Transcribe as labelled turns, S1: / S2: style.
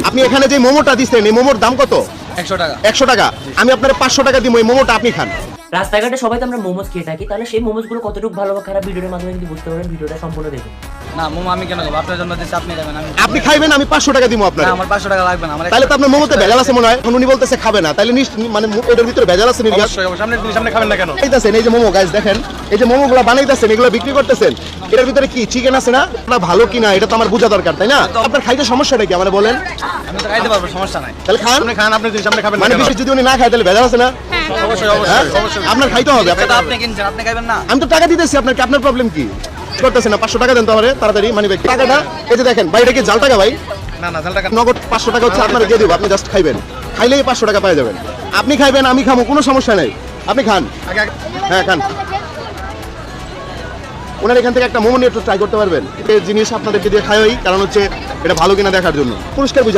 S1: আপনি এখানে যে মোমোটা দিচ্ছেন এই মোমোর দাম কত?
S2: 100 টাকা।
S1: 100 টাকা। আমি আপনার 500 টাকা দিব, এই মোমোটা আপনি খান।
S3: রাস্তাঘাটে সবাই তো আমরা মোমোজ খেয়ে থাকি, তাহলে সেই মোমোজগুলো কতটুকু ভালো বা খারাপ ভিডিওর মাধ্যমে কিন্তু বুঝতে পারবেন। ভিডিওটা সম্পূর্ণ দেখুন।
S2: না মোমো আমি কেন খাবো? আপনার জন্য দিচ্ছি, আপনি খাবেন।
S1: আপনি খাইবেন, আমি 500 টাকা দিব আপনার।
S2: না আমার 500 টাকা লাগবে না। আমার
S1: তাহলে তো আপনার মোমোতে ভেজাল আছে মনে হয়। এখন উনি বলতেছে খাবে না, তাহলে মানে এটার ভিতরে ভেজাল আছে নি?
S2: অবশ্যই সামনে জিনিস আপনি খাবেন না কেন?
S1: বানাইতেছেন এই যে মোমো গাইস, দেখেন এই যে মোমোগুলো বানাইতেছেন, এগুলো বিক্রি করতেছেন, এটার ভিতরে কি চিকেন আছে না? না ভালো কিনা এটা তো আমার বোঝা দরকার, তাই না? আপনার খাইতে সমস্যাটা কি আমারে বলেন?
S2: আমি তো খাইতে পারবো, সমস্যা নাই।
S1: তাহলে খান।
S2: আপনি খান, আপনার জিনিস আপনি খাবেন না
S1: মানে
S2: কেন?
S1: বেশি যদি উনি না খায় তাহলে ভেজাল আছে না?
S2: অবশ্যই
S1: হ্যাঁ?
S2: অবশ্যই অবশ্যই।
S1: আপনার খাইতে হবে।
S2: এটা তো আপনি কিনছেন, আপনি খাবেন না?
S1: আমি তো টাকা দিতেছি আপনাকে, আপনার প্রবলেম কি? করতেছেন না? 500 টাকা দেন তো আমারে তাড়াতাড়ি, মানে টাকাটা এই যে দেখেন ভাই, এটা কি জাল টাকা ভাই?
S2: না না জাল টাকা।
S1: নগদ 500 টাকা হচ্ছে আপনার দিয়ে দেবো, আপনি জাস্ট খাইবেন, খাইলেই 500 টাকা পেয়ে যাবেন। আপনি খাইবেন, আমি খাবো, কোনো সমস্যা নাই, আপনি খান। হ্যাঁ খান। ওনার এখান থেকে একটা মোমো নিয়ে একটু ট্রাই করতে পারবেন। এই জিনিস আপনাদেরকে দিয়ে খাওয়াই, কারণ হচ্ছে এটা ভালো কিনা দেখার জন্য। পুরস্কার বুঝে